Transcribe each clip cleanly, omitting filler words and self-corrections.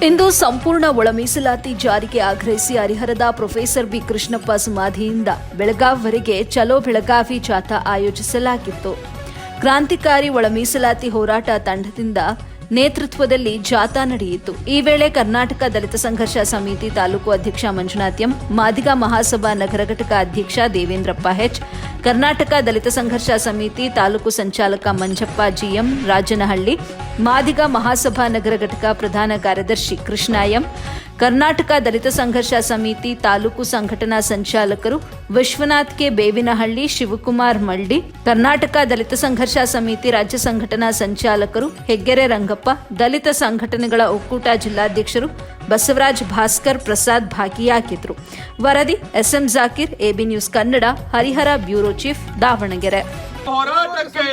ಇಂದು ಸಂಪೂರ್ಣ ಒಳ ಮೀಸಲಾತಿ ಜಾರಿಗೆ ಆಗ್ರಹಿಸಿ ಹರಿಹರದ ಪ್ರೊಫೆಸರ್ ಬಿ ಕೃಷ್ಣಪ್ಪ ಸಮಾಧಿಯಿಂದ ಬೆಳಗಾವಿವರೆಗೆ ಚಲೋ ಬೆಳಗಾವಿ ಜಾಥಾ ಆಯೋಜಿಸಲಾಗಿತ್ತು. ಕ್ರಾಂತಿಕಾರಿ ಒಳ ಮೀಸಲಾತಿ ಹೋರಾಟ ತಂಡದಿಂದ ನೇತೃತ್ವದಲ್ಲಿ ಜಾಥಾ ನಡೆಯಿತು. ಈ ವೇಳೆ ಕರ್ನಾಟಕ ದಲಿತ ಸಂಘರ್ಷ ಸಮಿತಿ ತಾಲೂಕು ಅಧ್ಯಕ್ಷ ಮಂಜುನಾಥ್ ಎಂ, ಮಾದಿಗ ಮಹಾಸಭಾ ನಗರ ಘಟಕ ಅಧ್ಯಕ್ಷ ದೇವೇಂದ್ರಪ್ಪ ಹೆಚ್, ಕರ್ನಾಟಕ ದಲಿತ ಸಂಘರ್ಷ ಸಮಿತಿ ತಾಲೂಕು ಸಂಚಾಲಕ ಮಂಜಪ್ಪ ಜಿಎಂ ರಾಜನಹಳ್ಳಿ, ಮಾದಿಗ ಮಹಾಸಭಾ ನಗರ ಘಟಕ ಪ್ರಧಾನ ಕಾರ್ಯದರ್ಶಿ ಕೃಷ್ಣ ಎಂ, ಕರ್ನಾಟಕ ದಲಿತ ಸಂಘರ್ಷ ಸಮಿತಿ ತಾಲೂಕು ಸಂಘಟನಾ ಸಂಚಾಲಕರು ವಿಶ್ವನಾಥ್ ಕೆ ಬೇವಿನಹಳ್ಳಿ, ಶಿವಕುಮಾರ್ ಮಳ್ಳಿ, ಕರ್ನಾಟಕ ದಲಿತ ಸಂಘರ್ಷ ಸಮಿತಿ ರಾಜ್ಯ ಸಂಘಟನಾ ಸಂಚಾಲಕರು ಹೆಗ್ಗೆರೆ ರಂಗಪ್ಪ, ದಲಿತ ಸಂಘಟನೆಗಳ ಒಕ್ಕೂಟ ಜಿಲ್ಲಾಧ್ಯಕ್ಷರು ಬಸವರಾಜ್ ಭಾಸ್ಕರ್ ಪ್ರಸಾದ್ ಭಾಗಿಯಾಗಿದ್ದರು. ವರದಿ SM Zakir, AB news Kannada, Harihara bureau chief, Davanagere. ಹೋರಾಟಕ್ಕೆ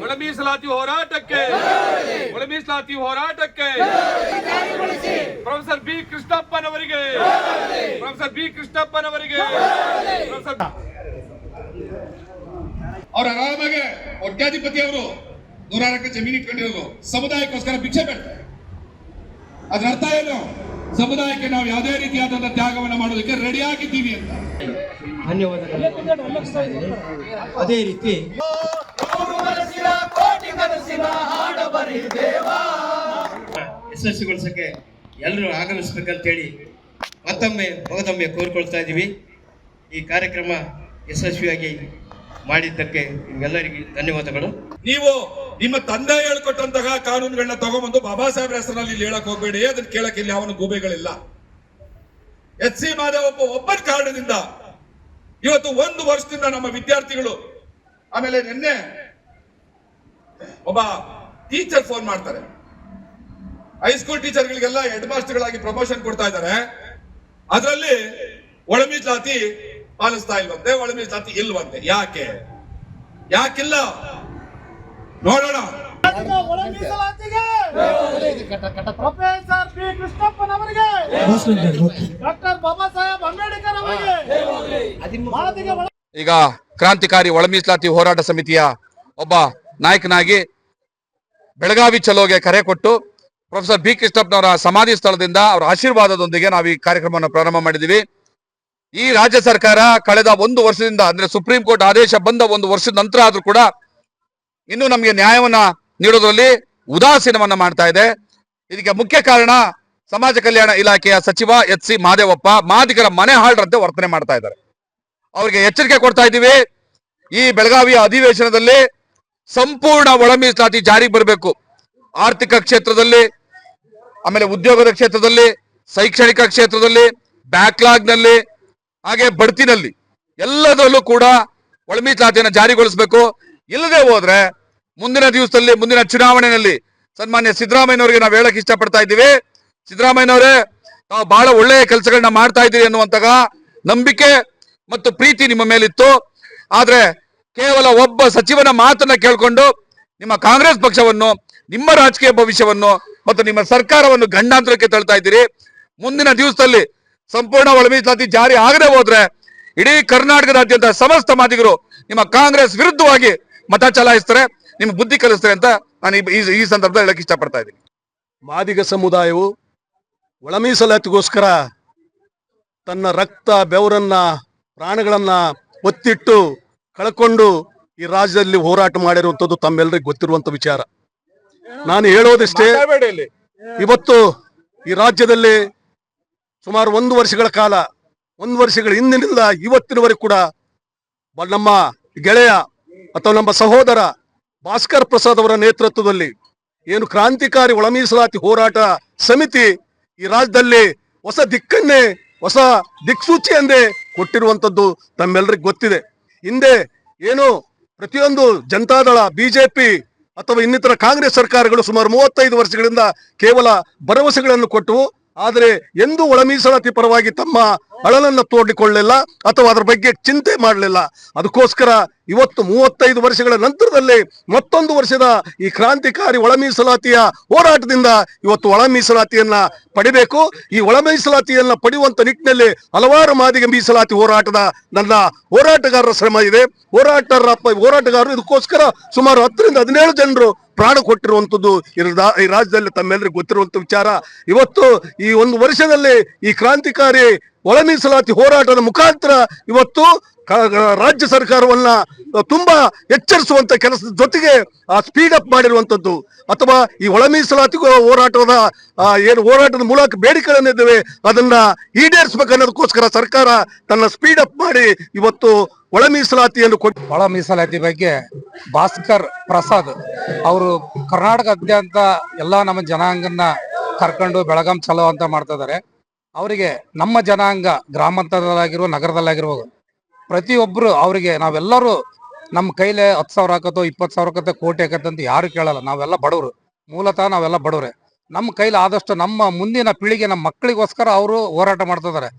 ಒಳ ಮೀಸಲಾತಿ ಹೋರಾಟಕ್ಕೆ ಒಳ ಮೀಸಲಾತಿ ಹೋರಾಟಕ್ಕೆ ಪ್ರೊಫೆಸರ್ ಬಿ ಕೃಷ್ಣಪ್ಪನವರಿಗೆ ಪ್ರೊಫೆಸರ್ ಬಿ ಕೃಷ್ಣಪ್ಪನವರಿಗೆ ಅವ್ರ ಆರಾಮಾಗೆ ಒಟ್ಟಾಧಿಪತಿ ಅವರು 100 ಎಕರೆ ಜಮೀನು ಇಟ್ಕೊಂಡಿರೋರು ಸಮುದಾಯಕ್ಕೋಸ್ಕರ ಭಿಕ್ಷೆ ಬೇಡ್ತಾರೆ. ಅದ್ರ ಅರ್ಥ ಏನು? ಸಮುದಾಯಕ್ಕೆ ನಾವು ಯಾವುದೇ ರೀತಿಯಾದಂತಹ ತ್ಯಾಗವನ್ನು ಮಾಡೋದಕ್ಕೆ ರೆಡಿ ಆಗಿದ್ದೀವಿ ಅಂತ. ಧನ್ಯವಾದಗಳು. ಅದೇ ರೀತಿ ಯಶಸ್ವಿಗೊಳಿಸಕ್ಕೆ ಎಲ್ಲರೂ ಆಗಮಿಸಬೇಕಂತೇಳಿ ಮತ್ತೊಮ್ಮೆ ಕೋರ್ಕೊಳ್ತಾ ಇದ್ದೀವಿ. ಈ ಕಾರ್ಯಕ್ರಮ ಯಶಸ್ವಿಯಾಗಿ ಮಾಡಿದ್ದಕ್ಕೆ ನಿಮ್ಗೆಲ್ಲರಿಗೂ ಧನ್ಯವಾದಗಳು. ನೀವು ನಿಮ್ಮ ತಂದೆ ಹೇಳ್ಕೊಟ್ಟಂತಹ ಕಾನೂನುಗಳನ್ನ ತಗೊಂಡ್ಬಂದು ಬಾಬಾ ಸಾಹೇಬ್ರ ಹೆಸರಲ್ಲಿ ಇಲ್ಲಿ ಹೇಳಕ್ ಹೋಗ್ಬೇಡಿ. ಅದನ್ನ ಕೇಳಕ್ಕೆ ಇಲ್ಲಿ ಯಾವನು ಗೂಬೆಗಳಿಲ್ಲ. ಎಚ್.ಸಿ. ಮಾದೇವಪ್ಪ ಒಬ್ಬನ ಕಾರಣದಿಂದ ಇವತ್ತು 1 ವರ್ಷದಿಂದ ನಮ್ಮ ವಿದ್ಯಾರ್ಥಿಗಳು, ಆಮೇಲೆ ನಿನ್ನೆ ಒಬ್ಬ ಟೀಚರ್ ಫೋನ್ ಮಾಡ್ತಾರೆ, ಹೈಸ್ಕೂಲ್ ಟೀಚರ್ಗಳಿಗೆಲ್ಲ ಹೆಡ್ ಮಾಸ್ಟರ್ಗಳಾಗಿ ಪ್ರಮೋಷನ್ ಕೊಡ್ತಾ ಇದ್ದಾರೆ. ಅದರಲ್ಲಿ ಒಳ ಮೀಸಲಾತಿ ಪಾಲಿಸ್ತಾ ಇಲ್ವಂತೆ, ಒಳ ಮೀಸಲಾತಿ ಇಲ್ವಂತೆ. ಯಾಕಿಲ್ಲ ನೋಡೋಣ. ಒಳ ಮೀಸಲಾತಿಗೆ professor B ಕೃಷ್ಣಪ್ಪನವರಿಗೆ, doctor Baba Saheb Ambedkar ಅವರಿಗೆ. ಈಗ ಕ್ರಾಂತಿಕಾರಿ ಒಳ ಮೀಸಲಾತಿ ಹೋರಾಟ ಸಮಿತಿಯ ಒಬ್ಬ ನಾಯಕನಾಗಿ ಬೆಳಗಾವಿ ಚಲೋಗೆ ಕರೆ ಕೊಟ್ಟು ಪ್ರೊಫೆಸರ್ ಬಿ ಕೃಷ್ಣಪ್ಪನವರ ಸಮಾಧಿ ಸ್ಥಳದಿಂದ ಅವರ ಆಶೀರ್ವಾದದೊಂದಿಗೆ ನಾವು ಈ ಕಾರ್ಯಕ್ರಮವನ್ನು ಪ್ರಾರಂಭ ಮಾಡಿದ್ದೀವಿ. ಈ ರಾಜ್ಯ ಸರ್ಕಾರ ಕಳೆದ 1 ವರ್ಷದಿಂದ, ಅಂದ್ರೆ ಸುಪ್ರೀಂ ಕೋರ್ಟ್ ಆದೇಶ ಬಂದ 1 ವರ್ಷದ ನಂತರ ಆದ್ರೂ ಕೂಡ ಇನ್ನೂ ನಮಗೆ ನ್ಯಾಯವನ್ನ ನೀಡೋದ್ರಲ್ಲಿ ಉದಾಸೀನವನ್ನ ಮಾಡ್ತಾ ಇದೆ. ಇದಕ್ಕೆ ಮುಖ್ಯ ಕಾರಣ ಸಮಾಜ ಕಲ್ಯಾಣ ಇಲಾಖೆಯ ಸಚಿವ ಎಚ್.ಸಿ. ಮಾದೇವಪ್ಪ ಮಾದಿಗರ ಮನೆ ಹಾಳರಂತೆ ವರ್ತನೆ ಮಾಡ್ತಾ ಇದ್ದಾರೆ. ಅವರಿಗೆ ಎಚ್ಚರಿಕೆ ಕೊಡ್ತಾ ಇದ್ದೀವಿ. ಈ ಬೆಳಗಾವಿಯ ಅಧಿವೇಶನದಲ್ಲಿ ಸಂಪೂರ್ಣ ಒಳ ಮೀಸಲಾತಿ ಜಾರಿಗೆ ಬರಬೇಕು. ಆರ್ಥಿಕ ಕ್ಷೇತ್ರದಲ್ಲಿ, ಆಮೇಲೆ ಉದ್ಯೋಗದ ಕ್ಷೇತ್ರದಲ್ಲಿ, ಶೈಕ್ಷಣಿಕ ಕ್ಷೇತ್ರದಲ್ಲಿ, ಬ್ಯಾಕ್ಲಾಗ್ ನಲ್ಲಿ, ಹಾಗೆ ಬಡ್ತಿನಲ್ಲಿ ಎಲ್ಲದರಲ್ಲೂ ಕೂಡ ಒಳ ಮೀಸಲಾತಿಯನ್ನು ಜಾರಿಗೊಳಿಸಬೇಕು. ಇಲ್ಲದೆ ಹೋದ್ರೆ ಮುಂದಿನ ದಿವಸದಲ್ಲಿ, ಮುಂದಿನ ಚುನಾವಣೆಯಲ್ಲಿ ಸನ್ಮಾನ್ಯ ಸಿದ್ದರಾಮಯ್ಯನವರಿಗೆ ನಾವು ಹೇಳಕ್ ಇಷ್ಟಪಡ್ತಾ ಇದ್ದೀವಿ, ಸಿದ್ದರಾಮಯ್ಯನವರೇ ತಾವು ಬಹಳ ಒಳ್ಳೆಯ ಕೆಲಸಗಳನ್ನ ಮಾಡ್ತಾ ಇದ್ದೀರಿ ಅನ್ನುವಂತಹ ನಂಬಿಕೆ ಮತ್ತು ಪ್ರೀತಿ ನಿಮ್ಮ ಮೇಲಿತ್ತು. ಆದ್ರೆ ಕೇವಲ ಒಬ್ಬ ಸಚಿವನ ಮಾತನ್ನ ಕೇಳ್ಕೊಂಡು ನಿಮ್ಮ ಕಾಂಗ್ರೆಸ್ ಪಕ್ಷವನ್ನು, ನಿಮ್ಮ ರಾಜಕೀಯ ಭವಿಷ್ಯವನ್ನು ಮತ್ತು ನಿಮ್ಮ ಸರ್ಕಾರವನ್ನು ಗಂಡಾಂತರಕ್ಕೆ ತಳ್ತಾ ಇದ್ದೀರಿ. ಮುಂದಿನ ದಿವಸದಲ್ಲಿ ಸಂಪೂರ್ಣ ಒಳ ಮೀಸಲಾತಿ ಜಾರಿ ಆಗದೆ ಹೋದ್ರೆ ಇಡೀ ಕರ್ನಾಟಕದಾದ್ಯಂತ ಸಮಸ್ತ ಮಾದಿಗರು ನಿಮ್ಮ ಕಾಂಗ್ರೆಸ್ ವಿರುದ್ಧವಾಗಿ ಮತ ಚಲಾಯಿಸ್ತಾರೆ, ನಿಮ್ಮ ಬುದ್ಧಿ ಕಲಿಸ್ತಾರೆ ಅಂತ ನಾನು ಈ ಸಂದರ್ಭದಲ್ಲಿ ಹೇಳಕ್ ಇಷ್ಟಪಡ್ತಾ ಇದ್ದೀನಿ. ಮಾದಿಗ ಸಮುದಾಯವು ಒಳ ಮೀಸಲಾತಿಗೋಸ್ಕರ ತನ್ನ ರಕ್ತ, ಬೆವರನ್ನ, ಪ್ರಾಣಗಳನ್ನ ಒತ್ತಿಟ್ಟು ಕಳ್ಕೊಂಡು ಈ ರಾಜ್ಯದಲ್ಲಿ ಹೋರಾಟ ಮಾಡಿರುವಂಥದ್ದು ತಮ್ಮೆಲ್ಲರಿಗೂ ಗೊತ್ತಿರುವಂತ ವಿಚಾರ. ನಾನು ಹೇಳೋದಿಷ್ಟೇ, ಇವತ್ತು ಈ ರಾಜ್ಯದಲ್ಲಿ ಸುಮಾರು 1 ವರ್ಷಗಳ ಕಾಲ, 1 ವರ್ಷಗಳ ಹಿಂದಿನಿಂದ ಇವತ್ತಿನವರೆಗೂ ಕೂಡ ನಮ್ಮ ಗೆಳೆಯ ಅಥವಾ ನಮ್ಮ ಸಹೋದರ ಭಾಸ್ಕರ್ ಪ್ರಸಾದ್ ಅವರ ನೇತೃತ್ವದಲ್ಲಿ ಏನು ಕ್ರಾಂತಿಕಾರಿ ಒಳ ಮೀಸಲಾತಿ ಹೋರಾಟ ಸಮಿತಿ ಈ ರಾಜ್ಯದಲ್ಲಿ ಹೊಸ ದಿಕ್ಕನ್ನೇ, ಹೊಸ ದಿಕ್ಸೂಚಿಯನ್ನೇ ಕೊಟ್ಟಿರುವಂತದ್ದು ತಮ್ಮೆಲ್ಲರಿಗೂ ಗೊತ್ತಿದೆ. ಹಿಂದೆ ಏನು ಪ್ರತಿಯೊಂದು ಜನತಾದಳ, ಬಿಜೆಪಿ ಅಥವಾ ಇನ್ನಿತರ ಕಾಂಗ್ರೆಸ್ ಸರ್ಕಾರಗಳು ಸುಮಾರು 35 ವರ್ಷಗಳಿಂದ ಕೇವಲ ಭರವಸೆಗಳನ್ನು ಕೊಟ್ಟವು. ಆದರೆ ಎಂದೂ ಒಳ ಮೀಸಲಾತಿ ಪರವಾಗಿ ತಮ್ಮ ಅಳಲನ್ನು ತೋಡಿಕೊಳ್ಳಲಿಲ್ಲ ಅಥವಾ ಅದರ ಬಗ್ಗೆ ಚಿಂತೆ ಮಾಡಲಿಲ್ಲ. ಅದಕ್ಕೋಸ್ಕರ ಇವತ್ತು 35 ವರ್ಷಗಳ ನಂತರದಲ್ಲಿ ಮತ್ತೊಂದು ವರ್ಷದ ಈ ಕ್ರಾಂತಿಕಾರಿ ಒಳ ಮೀಸಲಾತಿಯ ಹೋರಾಟದಿಂದ ಇವತ್ತು ಒಳ ಮೀಸಲಾತಿಯನ್ನ ಪಡಿಬೇಕು. ಈ ಒಳ ಮೀಸಲಾತಿಯನ್ನ ಪಡೆಯುವಂತ ನಿಟ್ಟಿನಲ್ಲಿ ಹಲವಾರು ಮಾದಿಗ ಮೀಸಲಾತಿ ಹೋರಾಟದ ನನ್ನ ಹೋರಾಟಗಾರರ ಶ್ರಮ ಇದೆ. ಹೋರಾಟಗಾರರು ಇದಕ್ಕೋಸ್ಕರ ಸುಮಾರು 10 ರಿಂದ 17 ಜನರು ಪ್ರಾಣ ಕೊಟ್ಟಿರುವಂತದ್ದು ಈ ರಾಜ್ಯದಲ್ಲಿ ತಮ್ಮೆಲ್ಲರಿಗೂ ಗೊತ್ತಿರುವಂತ ವಿಚಾರ. ಇವತ್ತು ಈ ಒಂದು ವರ್ಷದಲ್ಲಿ ಈ ಕ್ರಾಂತಿಕಾರಿ ಒಳ ಮೀಸಲಾತಿ ಹೋರಾಟದ ಮುಖಾಂತರ ಇವತ್ತು ರಾಜ್ಯ ಸರ್ಕಾರವನ್ನ ತುಂಬಾ ಎಚ್ಚರಿಸುವಂತ ಕೆಲಸದ ಜೊತೆಗೆ ಆ ಸ್ಪೀಡ್ ಅಪ್ ಮಾಡಿರುವಂತದ್ದು ಅಥವಾ ಈ ಒಳ ಮೀಸಲಾತಿ ಹೋರಾಟದ ಮೂಲಕ ಬೇಡಿಕೆಗಳನ್ನಿದ್ದೇವೆ ಅದನ್ನ ಈಡೇರಿಸಬೇಕನ್ನೋದಕ್ಕೋಸ್ಕರ ಸರ್ಕಾರ ತನ್ನ ಸ್ಪೀಡ್ ಅಪ್ ಮಾಡಿ ಇವತ್ತು ಒಳ ಮೀಸಲಾತಿಯನ್ನು ಒಳ ಮೀಸಲಾತಿ ಬಗ್ಗೆ ಭಾಸ್ಕರ್ ಪ್ರಸಾದ್ ಅವರು ಕರ್ನಾಟಕದಾದ್ಯಂತ ಎಲ್ಲಾ ನಮ್ಮ ಜನಾಂಗನ್ನ ಕರ್ಕೊಂಡು ಬೆಳಗಾಂ ಚಲೋ ಅಂತ ಮಾಡ್ತಾ ಇದಾರೆ. ಅವರಿಗೆ ನಮ್ಮ ಜನಾಂಗ ಗ್ರಾಮಾಂತರದಲ್ಲಾಗಿರುವ ನಗರದಲ್ಲಾಗಿರ್ಬೋದು ಪ್ರತಿಯೊಬ್ರು ಅವರಿಗೆ ನಾವೆಲ್ಲರೂ ನಮ್ಮ ಕೈಲೇ 10,000 ಹಾಕತ್ತೋ 20,000 ಹಾಕತ್ತೋ ಕೋಟಿ ಹಾಕತ್ತಂತ ಯಾರು ಕೇಳಲ್ಲ. ನಾವೆಲ್ಲ ಬಡವರು, ಮೂಲತಃ ನಾವೆಲ್ಲ ಬಡವ್ರೆ. ನಮ್ಮ ಕೈಲಿ ಆದಷ್ಟು ನಮ್ಮ ಮುಂದಿನ ಪೀಳಿಗೆ ನಮ್ಮ ಮಕ್ಕಳಿಗೋಸ್ಕರ ಅವರು ಹೋರಾಟ ಮಾಡ್ತಾ ಇದಾರೆ.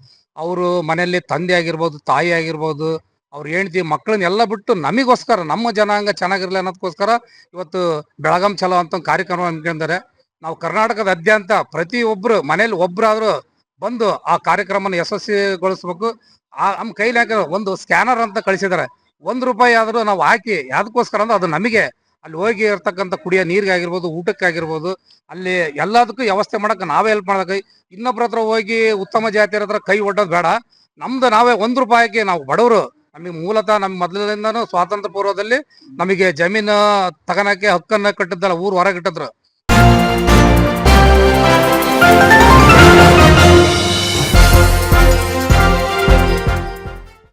ಅವರು ಮನೆಯಲ್ಲಿ ತಂದೆ ಆಗಿರ್ಬೋದು, ತಾಯಿ ಆಗಿರ್ಬೋದು, ಅವ್ರ ಹೆಂಡತಿ ಮಕ್ಕಳನ್ನ ಎಲ್ಲ ಬಿಟ್ಟು ನಮಗೋಸ್ಕರ ನಮ್ಮ ಜನಾಂಗ ಚೆನ್ನಾಗಿರ್ಲಿ ಅನ್ನೋದಕ್ಕೋಸ್ಕರ ಇವತ್ತು ಬೆಳಗಾಂ ಚಲೋ ಅಂತ ಒಂದು ಕಾರ್ಯಕ್ರಮ ಹಮ್ಮಿಕೊಂಡಿದ್ದಾರೆ. ನಾವು ಕರ್ನಾಟಕದಾದ್ಯಂತ ಪ್ರತಿಯೊಬ್ರು ಮನೇಲಿ ಒಬ್ರಾದ್ರೂ ಬಂದು ಆ ಕಾರ್ಯಕ್ರಮನ ಯಶಸ್ವಿಗೊಳಿಸ್ಬೇಕು. ನಮ್ಮ ಕೈಲಿ ಹಾಕಿ ಒಂದು ಸ್ಕ್ಯಾನರ್ ಅಂತ ಕಳಿಸಿದ್ದಾರೆ. ₹1 ಆದ್ರೂ ನಾವು ಹಾಕಿ ಯಾವ್ದಕ್ಕೋಸ್ಕರ ಅಂದ್ರೆ ಅದು ನಮಗೆ ಅಲ್ಲಿ ಹೋಗಿ ಇರ್ತಕ್ಕಂಥ ಕುಡಿಯೋ ನೀರಿಗಾಗಿರ್ಬೋದು, ಊಟಕ್ಕಾಗಿರ್ಬೋದು, ಅಲ್ಲಿ ಎಲ್ಲದಕ್ಕೂ ವ್ಯವಸ್ಥೆ ಮಾಡಕ್ಕೆ ನಾವೇ ಹೆಲ್ಪ್ ಮಾಡಕ್ಕೆ. ಇನ್ನೊಬ್ರ ಹತ್ರ ಹೋಗಿ ಉತ್ತಮ ಜಾತಿಯರ ಹತ್ರ ಕೈ ಒಡ್ಡೋದು ಬೇಡ. ನಮ್ದು ನಾವೇ ₹1 ಹಾಕಿ, ನಾವು ಬಡವರು, ನಮಗೆ ಮೂಲತಃ ನಮ್ಮ ಮೊದಲಿಂದಾನು ಸ್ವಾತಂತ್ರ್ಯ ಪೂರ್ವದಲ್ಲಿ ನಮಗೆ ಜಮೀನು ತಗನಕ್ಕೆ ಹಕ್ಕನ್ನ ಕಟ್ಟಿದ್ದಲ್ಲ, ಊರು ಹೊರಗಿಟ್ಟಿದ್ರು.